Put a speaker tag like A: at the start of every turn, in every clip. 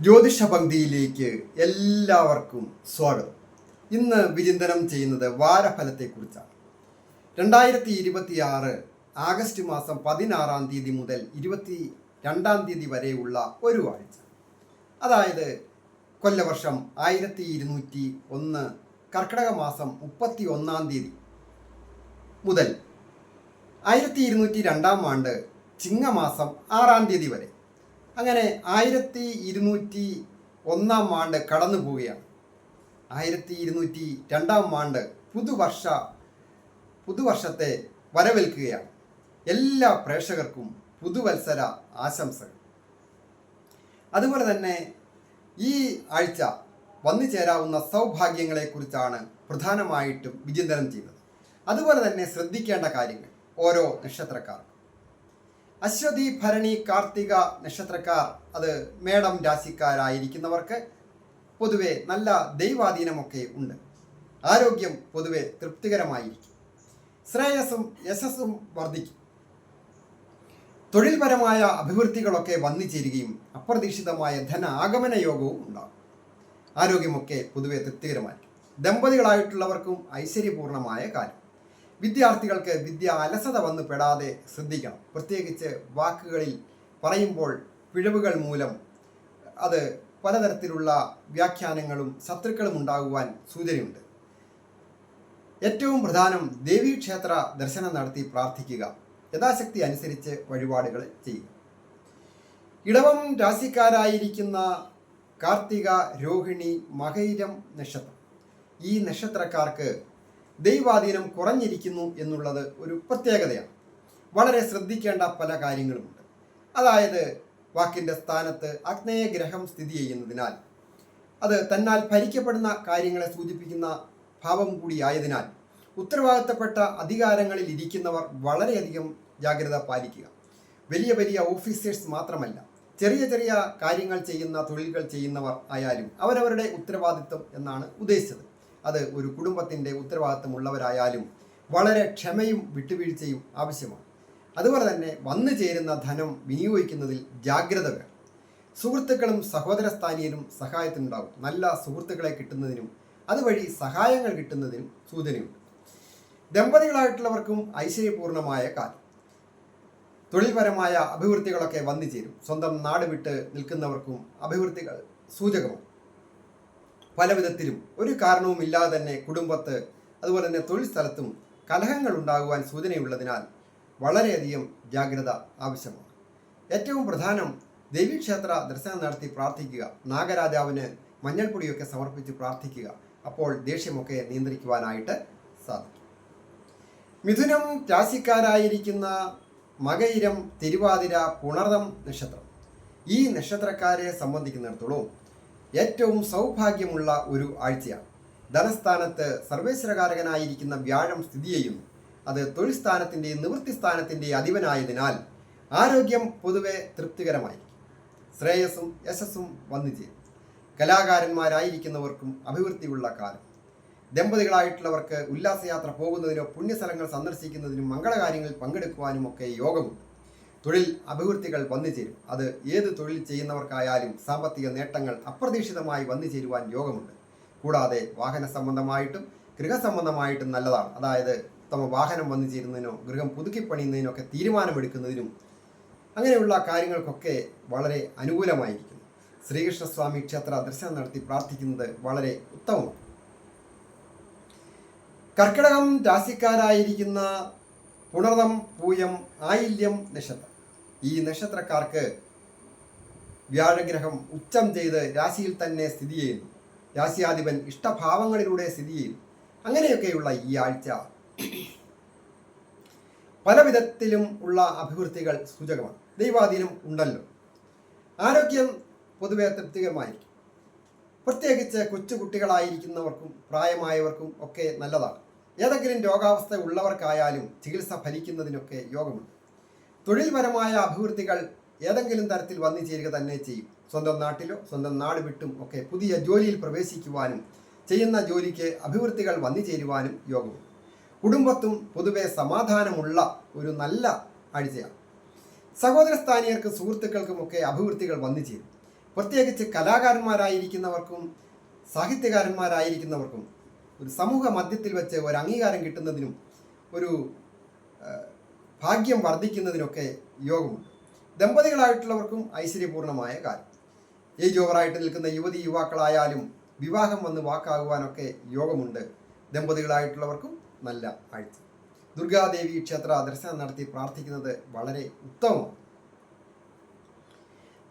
A: ജ്യോതിഷ പങ്ക്തിയിലേക്ക് എല്ലാവർക്കും സ്വാഗതം. ഇന്ന് വിചിന്തനം ചെയ്യുന്നത് വാരഫലത്തെക്കുറിച്ചാണ്. 2026 ആഗസ്റ്റ് മാസം 16-ാം തീയതി മുതൽ 22-ാം തീയതി വരെയുള്ള ഒരു ആഴ്ച, അതായത് കൊല്ലവർഷം 1201 കർക്കിടക മാസം 31-ാം തീയതി മുതൽ 1202-ാം ആണ്ട് ചിങ്ങമാസം 6-ാം തീയതി വരെ, അങ്ങനെ 1201-ാം ആണ്ട് കടന്നു പോവുകയാണ്. 1202-ാം ആണ്ട് പുതുവർഷത്തെ വരവേൽക്കുകയാണ്. എല്ലാ പ്രേക്ഷകർക്കും പുതുവത്സര ആശംസകൾ. അതുപോലെ തന്നെ ഈ ആഴ്ച വന്നു ചേരാവുന്ന സൗഭാഗ്യങ്ങളെക്കുറിച്ചാണ് പ്രധാനമായിട്ടും വിചിന്തനം ചെയ്യുന്നത്. അതുപോലെ തന്നെ ശ്രദ്ധിക്കേണ്ട കാര്യങ്ങൾ ഓരോ നക്ഷത്രക്കാർക്കും. അശ്വതി, ഭരണി, കാർത്തിക നക്ഷത്രക്കാർ, അത് മേടം രാശിക്കാരായിരിക്കുന്നവർക്ക് പൊതുവെ നല്ല ദൈവാധീനമൊക്കെ ഉണ്ട്. ആരോഗ്യം പൊതുവെ തൃപ്തികരമായിരിക്കും. ശ്രേയസ്സും യശസ്സും വർദ്ധിക്കും. തൊഴിൽപരമായ അഭിവൃദ്ധികളൊക്കെ വന്നു ചേരുകയും അപ്രതീക്ഷിതമായ ധന ആഗമന യോഗവും ഉണ്ടാകും. ആരോഗ്യമൊക്കെ പൊതുവെ തൃപ്തികരമായിരിക്കും. ദമ്പതികളായിട്ടുള്ളവർക്കും ഐശ്വര്യപൂർണമായ കാലം. വിദ്യാർത്ഥികൾക്ക് വിദ്യ അലസത വന്നു പെടാതെ ശ്രദ്ധിക്കണം. പ്രത്യേകിച്ച് വാക്കുകളിൽ പറയുമ്പോൾ പിഴവുകൾ മൂലം അത് പലതരത്തിലുള്ള വ്യാഖ്യാനങ്ങളും ശത്രുക്കളും ഉണ്ടാകുവാൻ സൂചനയുണ്ട്. ഏറ്റവും പ്രധാനം ദേവീക്ഷേത്ര ദർശനം നടത്തി പ്രാർത്ഥിക്കുക. യഥാശക്തി അനുസരിച്ച് വഴിപാടുകൾ ചെയ്യുക. ഇടവം രാശിക്കാരായിരിക്കുന്ന കാർത്തിക, രോഹിണി, മകയിരം നക്ഷത്രം, ഈ നക്ഷത്രക്കാർക്ക് ദൈവാധീനം കുറഞ്ഞിരിക്കുന്നു എന്നുള്ളത് ഒരു പ്രത്യേകതയാണ്. വളരെ ശ്രദ്ധിക്കേണ്ട പല കാര്യങ്ങളുമുണ്ട്. അതായത് വാക്കിൻ്റെ സ്ഥാനത്ത് ആഗ്നേയ ഗ്രഹം സ്ഥിതി ചെയ്യുന്നതിനാൽ അത് തന്നാൽ ഭരിക്കപ്പെടുന്ന കാര്യങ്ങളെ സൂചിപ്പിക്കുന്ന ഭാവം കൂടിയായതിനാൽ ഉത്തരവാദിത്തപ്പെട്ട അധികാരങ്ങളിൽ ഇരിക്കുന്നവർ വളരെയധികം ജാഗ്രത പാലിക്കുക. വലിയ വലിയ ഓഫീസേഴ്സ് മാത്രമല്ല, ചെറിയ ചെറിയ കാര്യങ്ങൾ ചെയ്യുന്ന, തൊഴിലുകൾ ചെയ്യുന്നവർ ആയാലും അവരവരുടെ ഉത്തരവാദിത്വം എന്നാണ് ഉദ്ദേശിച്ചത്. അത് ഒരു കുടുംബത്തിൻ്റെ ഉത്തരവാദിത്തമുള്ളവരായാലും വളരെ ക്ഷമയും വിട്ടുവീഴ്ചയും ആവശ്യമാണ്. അതുപോലെ തന്നെ വന്നു ചേരുന്ന ധനം വിനിയോഗിക്കുന്നതിൽ ജാഗ്രത വേണം. സുഹൃത്തുക്കളും സഹോദരസ്ഥാനീയരും സഹായത്തിനുണ്ടാകും. നല്ല സുഹൃത്തുക്കളെ കിട്ടുന്നതിനും അതുവഴി സഹായങ്ങൾ കിട്ടുന്നതിനും സൂചനയുണ്ട്. ദമ്പതികളായിട്ടുള്ളവർക്കും ഐശ്വര്യപൂർണമായ കാലം. തൊഴിൽപരമായ അഭിവൃദ്ധികളൊക്കെ വന്നു ചേരും. സ്വന്തം നാട് വിട്ട് നിൽക്കുന്നവർക്കും അഭിവൃദ്ധികൾ സൂചകമാണ്. പല വിധത്തിലും ഒരു കാരണവുമില്ലാതെ തന്നെ കുടുംബത്ത്, അതുപോലെ തന്നെ തൊഴിൽ സ്ഥലത്തും കലഹങ്ങൾ ഉണ്ടാകുവാൻ സൂചനയുള്ളതിനാൽ വളരെയധികം ജാഗ്രത ആവശ്യമാണ്. ഏറ്റവും പ്രധാനം ദേവീക്ഷേത്ര ദർശനം നടത്തി പ്രാർത്ഥിക്കുക. നാഗരാജാവിന് മഞ്ഞൾപ്പൊടിയൊക്കെ സമർപ്പിച്ച് പ്രാർത്ഥിക്കുക. അപ്പോൾ ദേഷ്യമൊക്കെ നിയന്ത്രിക്കുവാനായിട്ട് സാധിക്കും. മിഥുനം രാശിക്കാരായിരിക്കുന്ന മകയിരം, തിരുവാതിര, പുണർദം നക്ഷത്രം, ഈ നക്ഷത്രക്കാരെ സംബന്ധിക്കുന്നിടത്തോളം ഏറ്റവും സൗഭാഗ്യമുള്ള ഒരു ആഴ്ചയാണ്. ധനസ്ഥാനത്ത് സർവേശ്വരകാരകനായിരിക്കുന്ന വ്യാഴം സ്ഥിതി ചെയ്യുന്നു. അത് തൊഴിൽ സ്ഥാനത്തിൻ്റെയും നിവൃത്തി സ്ഥാനത്തിൻ്റെയും അധിപനായതിനാൽ ആരോഗ്യം പൊതുവെ തൃപ്തികരമായിരിക്കും. ശ്രേയസ്സും യശസ്സും വന്നു ചേരും. കലാകാരന്മാരായിരിക്കുന്നവർക്കും അഭിവൃദ്ധിയുള്ള കാലം. ദമ്പതികളായിട്ടുള്ളവർക്ക് ഉല്ലാസയാത്ര പോകുന്നതിനോ പുണ്യസ്ഥലങ്ങൾ സന്ദർശിക്കുന്നതിനും മംഗളകാര്യങ്ങളിൽ പങ്കെടുക്കുവാനും ഒക്കെ യോഗമുണ്ട്. തൊഴിൽ അഭിവൃദ്ധികൾ വന്നു ചേരും. അത് ഏത് തൊഴിൽ ചെയ്യുന്നവർക്കായാലും സാമ്പത്തിക നേട്ടങ്ങൾ അപ്രതീക്ഷിതമായി വന്നു ചേരുവാൻ യോഗമുണ്ട്. കൂടാതെ വാഹന സംബന്ധമായിട്ടും ഗൃഹസംബന്ധമായിട്ടും നല്ലതാണ്. അതായത് ഉത്തമ വാഹനം വന്നു ചേരുന്നതിനോ ഗൃഹം പുതുക്കിപ്പണിയുന്നതിനോ ഒക്കെ തീരുമാനമെടുക്കുന്നതിനും അങ്ങനെയുള്ള കാര്യങ്ങൾക്കൊക്കെ വളരെ അനുകൂലമായിരിക്കും. ശ്രീകൃഷ്ണസ്വാമി ക്ഷേത്ര ദർശനം നടത്തി പ്രാർത്ഥിക്കുന്നത് വളരെ ഉത്തമമാണ്. കർക്കിടകം രാശിക്കാരായിരിക്കുന്ന പുണർദം, പൂയം, ആയില്യം നക്ഷത്രം, ഈ നക്ഷത്രക്കാർക്ക് വ്യാഴഗ്രഹം ഉച്ചം ചെയ്ത് രാശിയിൽ തന്നെ സ്ഥിതി ചെയ്യുന്നു. രാശിയാധിപൻ ഇഷ്ടഭാവങ്ങളിലൂടെ സ്ഥിതി ചെയ്യുന്നു. അങ്ങനെയൊക്കെയുള്ള ഈ ആഴ്ച പല വിധത്തിലും ഉള്ള അഭിവൃദ്ധികൾ സൂചകമാണ്. ദൈവാധീനം ഉണ്ടല്ലോ. ആരോഗ്യം പൊതുവെ തൃപ്തികരമായിരിക്കും. പ്രത്യേകിച്ച് കൊച്ചുകുട്ടികളായിരിക്കുന്നവർക്കും പ്രായമായവർക്കും ഒക്കെ നല്ലതാണ്. ഏതെങ്കിലും രോഗാവസ്ഥ ഉള്ളവർക്കായാലും ചികിത്സ ഫലിക്കുന്നതിനൊക്കെ യോഗമുണ്ട്. തൊഴിൽപരമായ അഭിവൃദ്ധികൾ ഏതെങ്കിലും തരത്തിൽ വന്നു ചേരുക തന്നെ ചെയ്യും. സ്വന്തം നാട്ടിലോ സ്വന്തം നാട് വിട്ടും ഒക്കെ പുതിയ ജോലിയിൽ പ്രവേശിക്കുവാനും ചെയ്യുന്ന ജോലിക്ക് അഭിവൃദ്ധികൾ വന്നു ചേരുവാനും യോഗമുണ്ട്. കുടുംബത്തും പൊതുവെ സമാധാനമുള്ള ഒരു നല്ല ആഴ്ചയാണ്. സഹോദരസ്ഥാനീയർക്ക് സുഹൃത്തുക്കൾക്കുമൊക്കെ അഭിവൃദ്ധികൾ വന്നു ചേരും. പ്രത്യേകിച്ച് കലാകാരന്മാരായിരിക്കുന്നവർക്കും സാഹിത്യകാരന്മാരായിരിക്കുന്നവർക്കും ഒരു സമൂഹ മധ്യത്തിൽ വെച്ച് ഒരു അംഗീകാരം കിട്ടുന്നതിനും ഒരു ഭാഗ്യം വർദ്ധിക്കുന്നതിനൊക്കെ യോഗമുണ്ട്. ദമ്പതികളായിട്ടുള്ളവർക്കും ഐശ്വര്യപൂർണമായ കാലം. ഏജ് ഓവറായിട്ട് നിൽക്കുന്ന യുവതി യുവാക്കളായാലും വിവാഹം വന്ന് വാക്കാകുവാനൊക്കെ യോഗമുണ്ട്. ദമ്പതികളായിട്ടുള്ളവർക്കും നല്ല ആഴ്ച. ദുർഗാദേവി ക്ഷേത്ര ദർശനം നടത്തി പ്രാർത്ഥിക്കുന്നത് വളരെ ഉത്തമമാണ്.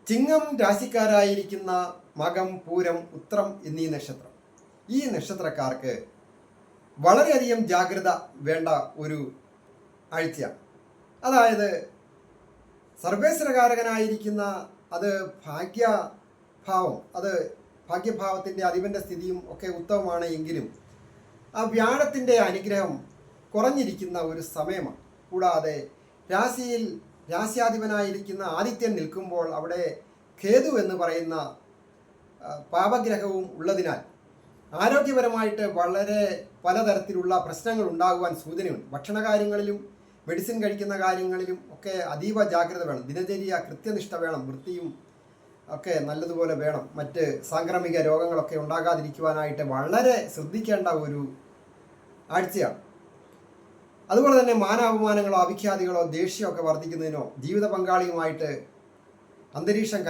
A: ചിങ്ങം രാശിക്കാരായിരിക്കുന്ന മകം, പൂരം, ഉത്രം എന്നീ നക്ഷത്രം. ഈ നക്ഷത്രക്കാർക്ക് വളരെയധികം ജാഗ്രത വേണ്ട ഒരു ആഴ്ചയാണ്. അതായത് സർവേശ്വരകാരകനായിരിക്കുന്ന അത് ഭാഗ്യഭാവം, അത് ഭാഗ്യഭാവത്തിൻ്റെ അധിപൻ്റെ സ്ഥിതിയും ഒക്കെ ഉത്തമമാണ് എങ്കിലും ആ വ്യാഴത്തിൻ്റെ അനുഗ്രഹം കുറഞ്ഞിരിക്കുന്ന ഒരു സമയമാണ്. കൂടാതെ രാശ്യാധിപനായിരിക്കുന്ന ആദിത്യൻ നിൽക്കുമ്പോൾ അവിടെ കേതു എന്ന് പറയുന്ന പാപഗ്രഹവും ഉള്ളതിനാൽ ആരോഗ്യപരമായിട്ട് വളരെ പലതരത്തിലുള്ള പ്രശ്നങ്ങൾ ഉണ്ടാകുവാൻ സൂചനയുണ്ട്. ഭക്ഷണകാര്യങ്ങളിലും മെഡിസിൻ കഴിക്കുന്ന കാര്യങ്ങളിലും ഒക്കെ അതീവ ജാഗ്രത വേണം. ദിനചര്യ കൃത്യനിഷ്ഠ വേണം. വൃത്തിയും ഒക്കെ നല്ലതുപോലെ വേണം. മറ്റ് സാംക്രമിക രോഗങ്ങളൊക്കെ ഉണ്ടാകാതിരിക്കുവാനായിട്ട് വളരെ ശ്രദ്ധിക്കേണ്ട ഒരു ആഴ്ചയാണ്. അതുപോലെ തന്നെ മാനാപമാനങ്ങളോ അവിഖ്യാതികളോ ദേഷ്യമൊക്കെ വർദ്ധിക്കുന്നതിനോ ജീവിത പങ്കാളിയുമായിട്ട് അന്തരീക്ഷം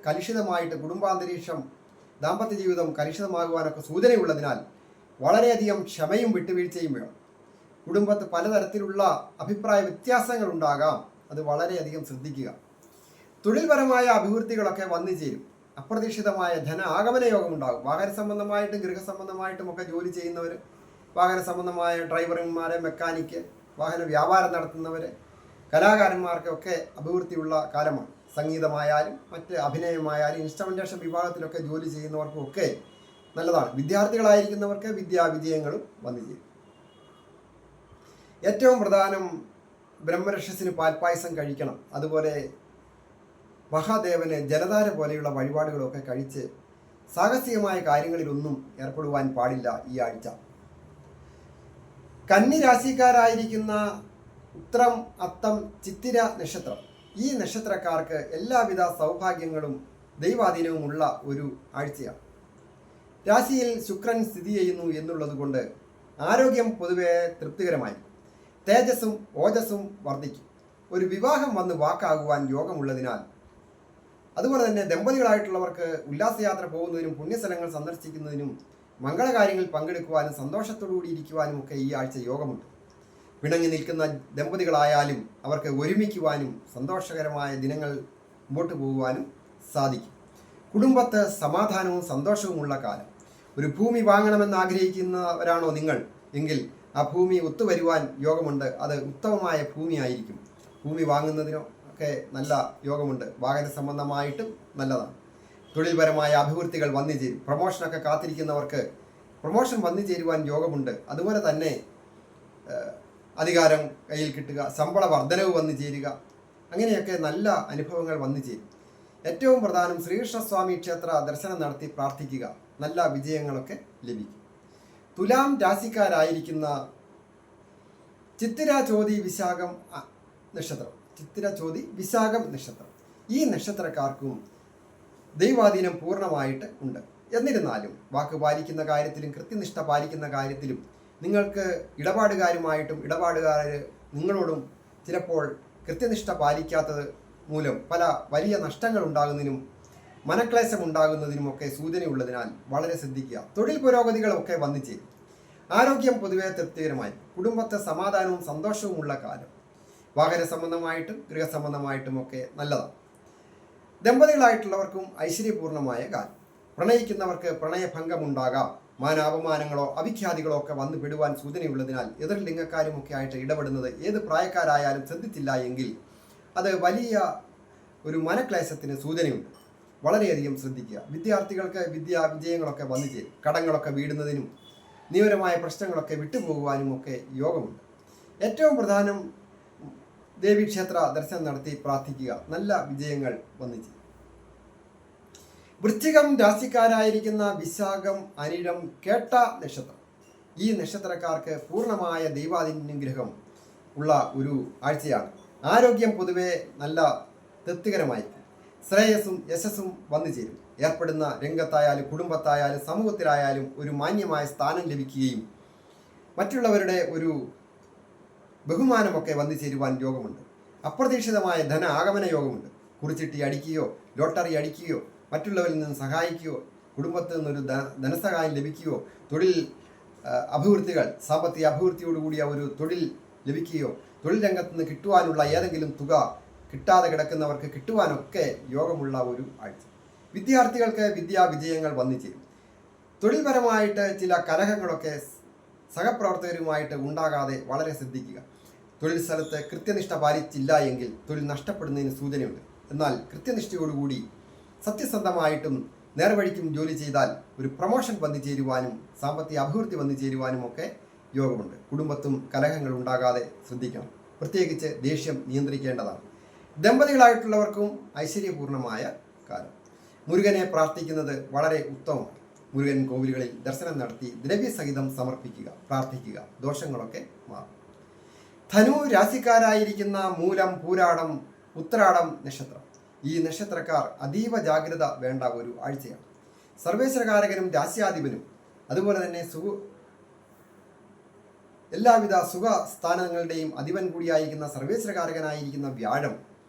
A: കലുഷിതമായിട്ട് കുടുംബാന്തരീക്ഷം ദാമ്പത്യ ജീവിതം കലുഷിതമാകുവാനൊക്കെ സൂചനയുള്ളതിനാൽ വളരെയധികം ക്ഷമയും വിട്ടുവീഴ്ചയും വേണം. കുടുംബത്ത് പലതരത്തിലുള്ള അഭിപ്രായ വ്യത്യാസങ്ങൾ ഉണ്ടാകാം. അത് വളരെയധികം ശ്രദ്ധിക്കുക. തൊഴിൽപരമായ അഭിവൃദ്ധികളൊക്കെ വന്നു ചേരും. അപ്രതീക്ഷിതമായ ധന ആഗമന യോഗം ഉണ്ടാകും. വാഹന സംബന്ധമായിട്ടും ഗൃഹസംബന്ധമായിട്ടും ഒക്കെ ജോലി ചെയ്യുന്നവർ, വാഹന സംബന്ധമായ ഡ്രൈവർമാരെ, മെക്കാനിക്ക്, വാഹന വ്യാപാരം നടത്തുന്നവർ, കലാകാരന്മാർക്കൊക്കെ അഭിവൃദ്ധിയുള്ള കാലമാണ്. സംഗീതമായാലും മറ്റ് അഭിനയമായാലും ഇൻസ്ട്രുമെൻറ്റേഷൻ വിഭാഗത്തിലൊക്കെ ജോലി ചെയ്യുന്നവർക്കും ഒക്കെ നല്ലതാണ്. വിദ്യാർത്ഥികളായിരിക്കുന്നവർക്ക് വിദ്യാവിജയങ്ങളും വന്നു ചേരും. ഏറ്റവും പ്രധാനം ബ്രഹ്മരക്ഷസിന് പാൽപ്പായസം കഴിക്കണം. അതുപോലെ മഹാദേവന് ജലധാര പോലെയുള്ള വഴിപാടുകളൊക്കെ കഴിച്ച് സാഹസികമായ കാര്യങ്ങളിലൊന്നും ഏർപ്പെടുവാൻ പാടില്ല ഈ ആഴ്ച. കന്നി രാശിക്കാരായിരിക്കുന്ന ഉത്രം, അത്തം, ചിത്തിര നക്ഷത്രം. ഈ നക്ഷത്രക്കാർക്ക് എല്ലാവിധ സൗഭാഗ്യങ്ങളും ദൈവാധീനവുമുള്ള ഒരു ആഴ്ചയാണ്. രാശിയിൽ ശുക്രൻ സ്ഥിതി ചെയ്യുന്നു എന്നുള്ളത് കൊണ്ട് ആരോഗ്യം പൊതുവെ തൃപ്തികരമായി. തേജസ്സും ഓജസ്സും വർദ്ധിക്കും. ഒരു വിവാഹം വന്ന് വാക്കാകുവാൻ യോഗമുള്ളതിനാൽ അതുപോലെ തന്നെ ദമ്പതികളായിട്ടുള്ളവർക്ക് ഉല്ലാസയാത്ര പോകുന്നതിനും പുണ്യസ്ഥലങ്ങൾ സന്ദർശിക്കുന്നതിനും മംഗളകാര്യങ്ങളിൽ പങ്കെടുക്കുവാനും സന്തോഷത്തോടുകൂടി ഇരിക്കുവാനും ഒക്കെ ഈ ആഴ്ച യോഗമുണ്ട്. പിണങ്ങി നിൽക്കുന്ന ദമ്പതികളായാലും അവർക്ക് ഒരുമിക്കുവാനും സന്തോഷകരമായ ദിനങ്ങൾ മുമ്പോട്ട് പോകുവാനും സാധിക്കും. കുടുംബത്ത് സമാധാനവും സന്തോഷവുമുള്ള കാലം. ഒരു ഭൂമി വാങ്ങണമെന്ന് ആഗ്രഹിക്കുന്നവരാണോ നിങ്ങൾ എങ്കിൽ ആ ഭൂമി ഒത്തുവരുവാൻ യോഗമുണ്ട്. അത് ഉത്തമമായ ഭൂമിയായിരിക്കും. ഭൂമി വാങ്ങുന്നതിനോ ഒക്കെ നല്ല യോഗമുണ്ട്. വാഹന സംബന്ധമായിട്ടും നല്ലതാണ്. തൊഴിൽപരമായ അഭിവൃദ്ധികൾ വന്നു ചേരും. പ്രൊമോഷനൊക്കെ കാത്തിരിക്കുന്നവർക്ക് പ്രൊമോഷൻ വന്നു ചേരുവാൻ യോഗമുണ്ട്. അതുപോലെ തന്നെ അധികാരം കയ്യിൽ കിട്ടുക, ശമ്പള വർധനവ് വന്നു ചേരുക, അങ്ങനെയൊക്കെ നല്ല അനുഭവങ്ങൾ വന്നു ചേരും. ഏറ്റവും പ്രധാനം ശ്രീകൃഷ്ണസ്വാമി ക്ഷേത്ര ദർശനം നടത്തി പ്രാർത്ഥിക്കുക. നല്ല വിജയങ്ങളൊക്കെ ലഭിക്കും. തുലാം രാശിക്കാരായിരിക്കുന്ന ചിത്തിര, ചോതി, വിശാഖം നക്ഷത്രം. ചിത്തിര, ചോതി, വിശാഖം നക്ഷത്രം. ഈ നക്ഷത്രക്കാർക്കും ദൈവാധീനം പൂർണ്ണമായിട്ട് ഉണ്ട്. എന്നിരുന്നാലും വാക്ക് പാലിക്കുന്ന കാര്യത്തിലും കൃത്യനിഷ്ഠ പാലിക്കുന്ന കാര്യത്തിലും നിങ്ങൾക്ക് ഇടപാടുകാരുമായിട്ടും ഇടപാടുകാർ നിങ്ങളോടും ചിലപ്പോൾ കൃത്യനിഷ്ഠ പാലിക്കാത്തത് മൂലം പല വലിയ നഷ്ടങ്ങൾ ഉണ്ടാകുന്നതിനും മനക്ലേശം ഉണ്ടാകുന്നതിനുമൊക്കെ സൂചനയുള്ളതിനാൽ വളരെ ശ്രദ്ധിക്കുക. തൊഴിൽ പുരോഗതികളൊക്കെ വന്നു ചേരും. ആരോഗ്യം പൊതുവെ തൃപ്തികരമായി. കുടുംബത്തെ സമാധാനവും സന്തോഷവുമുള്ള കാലം. വാഹന സംബന്ധമായിട്ടും ഗൃഹസംബന്ധമായിട്ടും ഒക്കെ നല്ലതാണ്. ദമ്പതികളായിട്ടുള്ളവർക്കും ഐശ്വര്യപൂർണമായ കാലം. പ്രണയിക്കുന്നവർക്ക് പ്രണയഭംഗമുണ്ടാകാം. മാനാപമാനങ്ങളോ അവിഖ്യാതികളോ ഒക്കെ വന്നു പെടുവാൻ സൂചനയുള്ളതിനാൽ എതിർ ലിംഗക്കാരുമൊക്കെ ആയിട്ട് ഇടപെടുന്നത് ഏത് പ്രായക്കാരായാലും ശ്രദ്ധിച്ചില്ല എങ്കിൽ അത് വലിയ ഒരു മനക്ലേശത്തിന് സൂചനയുണ്ട്. വളരെയധികം ശ്രദ്ധിക്കുക. വിദ്യാർത്ഥികൾക്ക് വിജയങ്ങളൊക്കെ വന്നു ചേരും. കടങ്ങളൊക്കെ വീടുന്നതിനും നിയമപരമായ പ്രശ്നങ്ങളൊക്കെ വിട്ടുപോകുവാനും ഒക്കെ യോഗമുണ്ട്. ഏറ്റവും പ്രധാനം ദേവീക്ഷേത്ര ദർശനം നടത്തി പ്രാർത്ഥിക്കുക. നല്ല വിജയങ്ങൾ വന്നു ചേരും. വൃശ്ചികം രാശിക്കാരായിരിക്കുന്ന വിശാഖം, അനിഴം, കേട്ട നക്ഷത്രം. ഈ നക്ഷത്രക്കാർക്ക് പൂർണ്ണമായ ദൈവാനുഗ്രഹം ഉള്ള ഒരു ആഴ്ചയാണ്. ആരോഗ്യം പൊതുവെ നല്ല തൃപ്തികരമായിരിക്കും. ശ്രേയസ്സും യശസ്സും വന്നു ചേരും. ഏർപ്പെടുന്ന രംഗത്തായാലും കുടുംബത്തായാലും സമൂഹത്തിലായാലും ഒരു മാന്യമായ സ്ഥാനം ലഭിക്കുകയും മറ്റുള്ളവരുടെ ഒരു ബഹുമാനമൊക്കെ വന്നു ചേരുവാൻ യോഗമുണ്ട്. അപ്രതീക്ഷിതമായ ധന ആഗമന യോഗമുണ്ട്. കുറിച്ചിട്ടി അടിക്കുകയോ ലോട്ടറി അടിക്കുകയോ മറ്റുള്ളവരിൽ നിന്ന് സഹായിക്കുകയോ കുടുംബത്തിൽ നിന്നൊരു ധനസഹായം ലഭിക്കുകയോ തൊഴിൽ അഭിവൃദ്ധികൾ സാമ്പത്തിക അഭിവൃദ്ധിയോടുകൂടിയ ഒരു തൊഴിൽ ലഭിക്കുകയോ തൊഴിൽ രംഗത്ത് നിന്ന് കിട്ടുവാനുള്ള ഏതെങ്കിലും തുക കിട്ടാതെ കിടക്കുന്നവർക്ക് കിട്ടുവാനൊക്കെ യോഗമുള്ള ഒരു ആഴ്ച. വിദ്യാർത്ഥികൾക്ക് വിദ്യാവിജയങ്ങൾ വന്നു ചേരും. തൊഴിൽപരമായിട്ട് ചില കലഹങ്ങളൊക്കെ സഹപ്രവർത്തകരുമായിട്ട് ഉണ്ടാകാതെ വളരെ ശ്രദ്ധിക്കുക. തൊഴിൽ സ്ഥലത്ത് കൃത്യനിഷ്ഠ പാലിച്ചില്ല എങ്കിൽ തൊഴിൽ നഷ്ടപ്പെടുന്നതിന് സൂചനയുണ്ട്. എന്നാൽ കൃത്യനിഷ്ഠയോടുകൂടി സത്യസന്ധമായിട്ടും നേർവഴിക്കും ജോലി ചെയ്താൽ ഒരു പ്രൊമോഷൻ വന്നു ചേരുവാനും സാമ്പത്തിക അഭിവൃദ്ധി വന്നു ചേരുവാനും ഒക്കെ യോഗമുണ്ട്. കുടുംബത്തും കലഹങ്ങൾ ഉണ്ടാകാതെ ശ്രദ്ധിക്കണം. പ്രത്യേകിച്ച് ദേഷ്യം നിയന്ത്രിക്കേണ്ടതാണ്. ദമ്പതികളായിട്ടുള്ളവർക്കും ഐശ്വര്യപൂർണമായ കാലം. മുരുകനെ പ്രാർത്ഥിക്കുന്നത് വളരെ ഉത്തമമാണ്. മുരുകൻ കോവിലുകളിൽ ദർശനം നടത്തി ദ്രവ്യസഹിതം സമർപ്പിക്കുക, പ്രാർത്ഥിക്കുക. ദോഷങ്ങളൊക്കെ മാറും. ധനു രാശിക്കാരായിരിക്കുന്ന മൂലം, പൂരാടം, ഉത്രാടം നക്ഷത്രം. ഈ നക്ഷത്രക്കാർ അതീവ ജാഗ്രത വേണ്ട ഒരു ആഴ്ചയാണ്. സർവേശ്വരകാരകനും രാശ്യാധിപനും അതുപോലെ തന്നെ എല്ലാവിധ സുഖ സ്ഥാനങ്ങളുടെയും അധിപൻ കൂടിയായിരിക്കുന്ന സർവേശ്വരകാരകനായിരിക്കുന്ന വ്യാഴം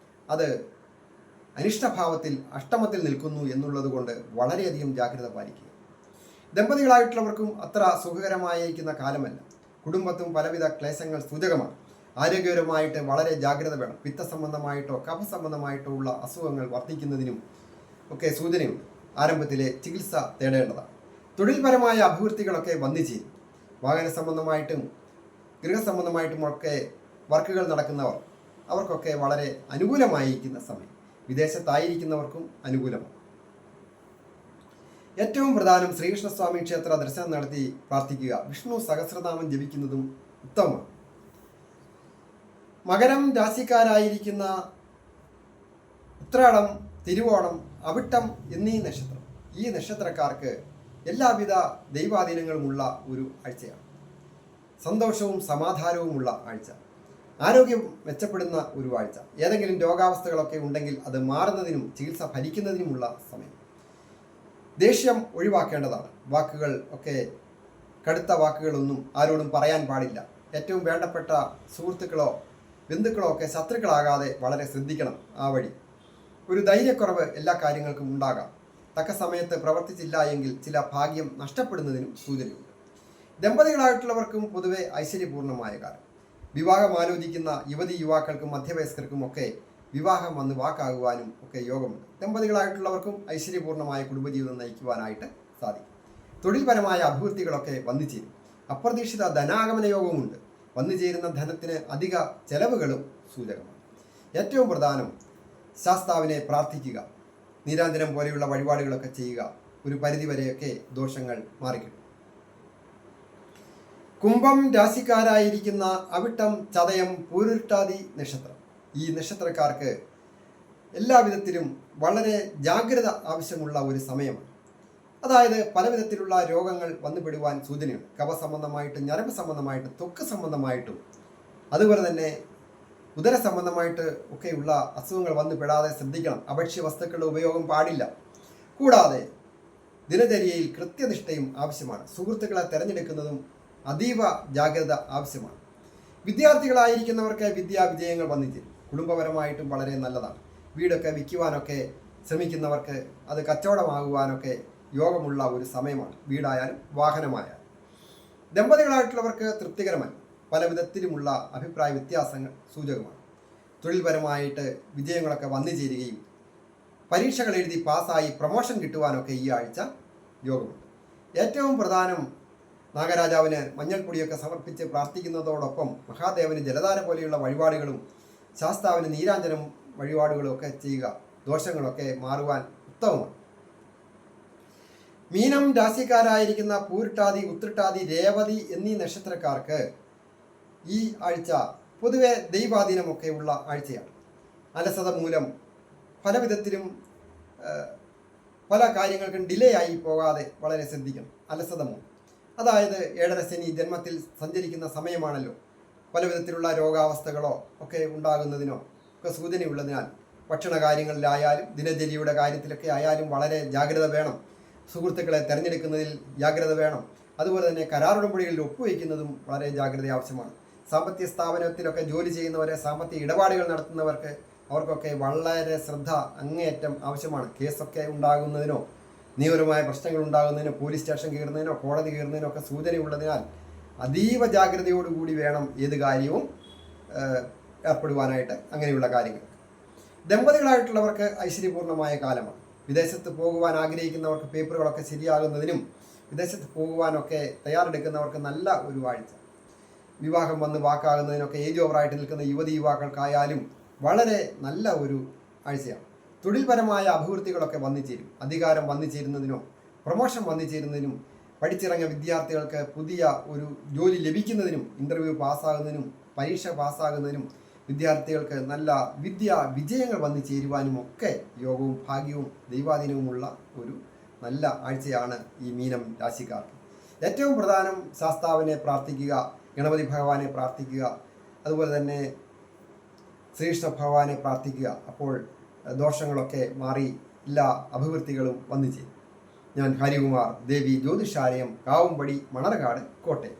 A: അത് അനിഷ്ടഭാവത്തിൽ അഷ്ടമത്തിൽ നിൽക്കുന്നു എന്നുള്ളത് കൊണ്ട് വളരെയധികം ജാഗ്രത പാലിക്കുക. ദമ്പതികളായിട്ടുള്ളവർക്കും അത്ര സുഖകരമായിരിക്കുന്ന കാലമല്ല. കുടുംബത്തും പലവിധ ക്ലേശങ്ങൾ സൂചകമാണ്. ആരോഗ്യപരമായിട്ട് വളരെ ജാഗ്രത വേണം. പിത്തസംബന്ധമായിട്ടോ കഫസംബന്ധമായിട്ടോ ഉള്ള അസുഖങ്ങൾ വർദ്ധിക്കുന്നതിനും ഒക്കെ സൂചനയുണ്ട്. ആരംഭത്തിലെ ചികിത്സ തേടേണ്ടതാണ്. തൊഴിൽപരമായ അഭിവൃദ്ധികളൊക്കെ വന്നു ചേരും. വാഹന സംബന്ധമായിട്ടും ഗൃഹസംബന്ധമായിട്ടും ഒക്കെ വർക്കുകൾ നടക്കുന്നവർ അവർക്കൊക്കെ വളരെ അനുകൂലമായിരിക്കുന്ന സമയം. വിദേശത്തായിരിക്കുന്നവർക്കും അനുകൂലമാണ്. ഏറ്റവും പ്രധാനം ശ്രീകൃഷ്ണസ്വാമി ക്ഷേത്ര ദർശനം നടത്തി പ്രാർത്ഥിക്കുക. വിഷ്ണു സഹസ്രനാമം ജപിക്കുന്നതും ഉത്തമമാണ്. മകരം രാശിക്കാരായിരിക്കുന്ന ഉത്രാടം, തിരുവോണം, അവിട്ടം എന്നീ നക്ഷത്രം. ഈ നക്ഷത്രക്കാർക്ക് എല്ലാവിധ ദൈവാധീനങ്ങളുമുള്ള ഒരു ആഴ്ചയാണ്. സന്തോഷവും സമാധാനവുമുള്ള ആഴ്ച. ആരോഗ്യം മെച്ചപ്പെടുന്ന ഒരു ആഴ്ച. ഏതെങ്കിലും രോഗാവസ്ഥകളൊക്കെ ഉണ്ടെങ്കിൽ അത് മാറുന്നതിനും ചികിത്സ ഫലിക്കുന്നതിനുമുള്ള സമയം. ദേഷ്യം ഒഴിവാക്കേണ്ടതാണ്. വാക്കുകൾ ഒക്കെ കടുത്ത വാക്കുകളൊന്നും ആരോടും പറയാൻ പാടില്ല. ഏറ്റവും വേണ്ടപ്പെട്ട സുഹൃത്തുക്കളോ ബന്ധുക്കളോ ഒക്കെ ശത്രുക്കളാകാതെ വളരെ ശ്രദ്ധിക്കണം. ആ വഴി ഒരു ധൈര്യക്കുറവ് എല്ലാ കാര്യങ്ങൾക്കും ഉണ്ടാകാം. തക്ക സമയത്ത് പ്രവർത്തിച്ചില്ല എങ്കിൽ ചില ഭാഗ്യം നഷ്ടപ്പെടുന്നതിനും സൂചനയുണ്ട്. ദമ്പതികളായിട്ടുള്ളവർക്കും പൊതുവെ ഐശ്വര്യപൂർണമായ കാലം. വിവാഹം ആലോചിക്കുന്ന യുവതി യുവാക്കൾക്കും മധ്യവയസ്കർക്കും ഒക്കെ വിവാഹം വന്ന് വാക്കാകുവാനും ഒക്കെ യോഗമുണ്ട്. ദമ്പതികളായിട്ടുള്ളവർക്കും ഐശ്വര്യപൂർണമായ കുടുംബജീവിതം നയിക്കുവാനായിട്ട് സാധിക്കും. തൊഴിൽപരമായ അഭിവൃദ്ധികളൊക്കെ വന്നു ചേരും. അപ്രതീക്ഷിത ധനാഗമന യോഗമുണ്ട്. വന്നു ചേരുന്ന ധനത്തിന് അധിക ചെലവുകളും സൂചകമാണ്. ഏറ്റവും പ്രധാനം ശാസ്താവിനെ പ്രാർത്ഥിക്കുക. നീരാഞ്ജനം പോലെയുള്ള വഴിപാടുകളൊക്കെ ചെയ്യുക. ഒരു പരിധിവരെയൊക്കെ ദോഷങ്ങൾ മാറിക്കിട്ടും. കുംഭം രാശിക്കാരായിരിക്കുന്ന അവിട്ടം, ചതയം, പൂരുരുട്ടാതി നക്ഷത്രം. ഈ നക്ഷത്രക്കാർക്ക് എല്ലാവിധത്തിലും വളരെ ജാഗ്രത ആവശ്യമുള്ള ഒരു സമയമാണ്. അതായത് പലവിധത്തിലുള്ള രോഗങ്ങൾ വന്നുപെടുവാൻ സൂചനയുണ്ട്. കഫസംബന്ധമായിട്ടും ഞരമ്പ് സംബന്ധമായിട്ടും ത്വക്ക് സംബന്ധമായിട്ടും അതുപോലെ തന്നെ ഉദര സംബന്ധമായിട്ട് ഒക്കെയുള്ള അസുഖങ്ങൾ വന്നുപെടാതെ ശ്രദ്ധിക്കണം. അഭക്ഷ്യ വസ്തുക്കളുടെ ഉപയോഗം പാടില്ല. കൂടാതെ ദിനചര്യയിൽ കൃത്യനിഷ്ഠയും ആവശ്യമാണ്. സുഹൃത്തുക്കളെ തിരഞ്ഞെടുക്കുന്നതും അതീവ ജാഗ്രത ആവശ്യമാണ്. വിദ്യാർത്ഥികളായിരിക്കുന്നവർക്ക് വിദ്യാവിജയങ്ങൾ വന്നു ചേരും. കുടുംബപരമായിട്ടും വളരെ നല്ലതാണ്. വീടൊക്കെ വിൽക്കുവാനൊക്കെ ശ്രമിക്കുന്നവർക്ക് അത് കച്ചവടമാകുവാനൊക്കെ യോഗമുള്ള ഒരു സമയമാണ്. വീടായാലും വാഹനമായാലും. ദമ്പതികളായിട്ടുള്ളവർക്ക് തൃപ്തികരമല്ല. പല വിധത്തിലുമുള്ള അഭിപ്രായ വ്യത്യാസങ്ങൾ സൂചകമാണ്. തൊഴിൽപരമായിട്ട് വിജയങ്ങളൊക്കെ വന്നു ചേരുകയും പരീക്ഷകൾ എഴുതി പാസ്സായി പ്രൊമോഷൻ കിട്ടുവാനൊക്കെ ഈ ആഴ്ച യോഗമുണ്ട്. ഏറ്റവും പ്രധാനം നാഗരാജാവിന് മഞ്ഞൾപ്പൊടിയൊക്കെ സമർപ്പിച്ച് പ്രാർത്ഥിക്കുന്നതോടൊപ്പം മഹാദേവന് ജലധാര പോലെയുള്ള വഴിപാടുകളും ശാസ്താവിന് നീരാഞ്ജനം വഴിപാടുകളും ഒക്കെ ചെയ്യുക. ദോഷങ്ങളൊക്കെ മാറുവാൻ ഉത്തമമാണ്. മീനം രാശിക്കാരായിരിക്കുന്ന പൂരുട്ടാതി, ഉത്രട്ടാതി, രേവതി എന്നീ നക്ഷത്രക്കാർക്ക് ഈ ആഴ്ച പൊതുവെ ദൈവാധീനമൊക്കെ ഉള്ള ആഴ്ചയാണ്. അലസത മൂലം പല വിധത്തിലും പല കാര്യങ്ങൾക്കും ഡിലേ ആയി പോകാതെ വളരെ ശ്രദ്ധിക്കണം. അലസത മൂലം, അതായത് ഏഴര ശനി ജന്മത്തിൽ സഞ്ചരിക്കുന്ന സമയമാണല്ലോ. പല വിധത്തിലുള്ള രോഗാവസ്ഥകളോ ഒക്കെ ഉണ്ടാകുന്നതിനോ ഒക്കെ സൂചനയുള്ളതിനാൽ ഭക്ഷണ കാര്യങ്ങളിലായാലും ദിനചര്യയുടെ കാര്യത്തിലൊക്കെ ആയാലും വളരെ ജാഗ്രത വേണം. സുഹൃത്തുക്കളെ തിരഞ്ഞെടുക്കുന്നതിൽ ജാഗ്രത വേണം. അതുപോലെ തന്നെ കരാറുടമ്പടികളിൽ ഒപ്പുവയ്ക്കുന്നതും വളരെ ജാഗ്രത ആവശ്യമാണ്. സാമ്പത്തിക സ്ഥാപനത്തിലൊക്കെ ജോലി ചെയ്യുന്നവരെ, സാമ്പത്തിക ഇടപാടുകൾ നടത്തുന്നവർക്ക് അവർക്കൊക്കെ വളരെ ശ്രദ്ധ അങ്ങേയറ്റം ആവശ്യമാണ്. കേസൊക്കെ ഉണ്ടാകുന്നതിനോ നിയമപരമായ പ്രശ്നങ്ങൾ ഉണ്ടാകുന്നതിനോ പോലീസ് സ്റ്റേഷൻ കയറുന്നതിനോ കോടതി കയറുന്നതിനോ ഒക്കെ സൂചനയുള്ളതിനാൽ അതീവ ജാഗ്രതയോടുകൂടി വേണം ഏത് കാര്യവും ഏർപ്പെടുവാനായിട്ട്. അങ്ങനെയുള്ള കാര്യങ്ങൾ ദമ്പതികളായിട്ടുള്ളവർക്ക് ഐശ്വര്യപൂർണ്ണമായ കാലമാണ്. വിദേശത്ത് പോകുവാൻ ആഗ്രഹിക്കുന്നവർക്ക് പേപ്പറുകളൊക്കെ ശരിയാകുന്നതിനും വിദേശത്ത് പോകുവാനൊക്കെ തയ്യാറെടുക്കുന്നവർക്ക് നല്ല ഒരു ആഴ്ച. വിവാഹം വന്ന് വാക്കാകുന്നതിനൊക്കെ ഏജ് ഓവറായിട്ട് നിൽക്കുന്ന യുവാക്കൾക്കായാലും വളരെ നല്ല ഒരു ആഴ്ചയാണ്. തൊഴിൽപരമായ അഭിവൃദ്ധികളൊക്കെ വന്നുചേരും. അധികാരം വന്നുചേരുന്നതിനോ പ്രൊമോഷൻ വന്നുചേരുന്നതിനും പഠിച്ചിറങ്ങിയ വിദ്യാർത്ഥികൾക്ക് പുതിയ ഒരു ജോലി ലഭിക്കുന്നതിനും ഇൻ്റർവ്യൂ പാസ്സാകുന്നതിനും പരീക്ഷ പാസ്സാകുന്നതിനും വിദ്യാർത്ഥികൾക്ക് നല്ല വിജയങ്ങൾ വന്നു ചേരുവാനും ഒക്കെ യോഗവും ഭാഗ്യവും ദൈവാധീനവുമുള്ള ഒരു നല്ല ആഴ്ചയാണ് ഈ മീനം രാശിക്കാർക്ക്. ഏറ്റവും പ്രധാനം ശാസ്താവിനെ പ്രാർത്ഥിക്കുക, ഗണപതി ഭഗവാനെ പ്രാർത്ഥിക്കുക, അതുപോലെ തന്നെ ശ്രീകൃഷ്ണ ഭഗവാനെ പ്രാർത്ഥിക്കുക. അപ്പോൾ ദോഷങ്ങളൊക്കെ മാറി എല്ലാ അഭിവൃദ്ധികളും വന്നു ചേരും. ഞാൻ ഹരികുമാർ, ദേവി ജ്യോതിഷാലയം, കാവുംപടി, മണർകാട്, കോട്ടയം.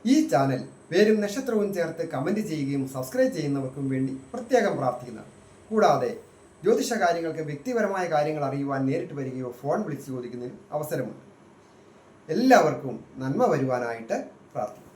A: ഈ ചാനൽ പേരും നക്ഷത്രവും ചേർത്ത് കമൻറ്റ് ചെയ്യുകയും സബ്സ്ക്രൈബ് ചെയ്യുന്നവർക്കും വേണ്ടി പ്രത്യേകം പ്രാർത്ഥിക്കുന്നതാണ്. കൂടാതെ ജ്യോതിഷ കാര്യങ്ങൾക്ക് വ്യക്തിപരമായ കാര്യങ്ങൾ അറിയുവാൻ നേരിട്ട് വരികയോ ഫോൺ വിളിച്ച് ചോദിക്കുന്നതിന് അവസരമുണ്ട്. എല്ലാവർക്കും നന്മ വരുവാനായിട്ട് പ്രാർത്ഥിക്കുന്നു.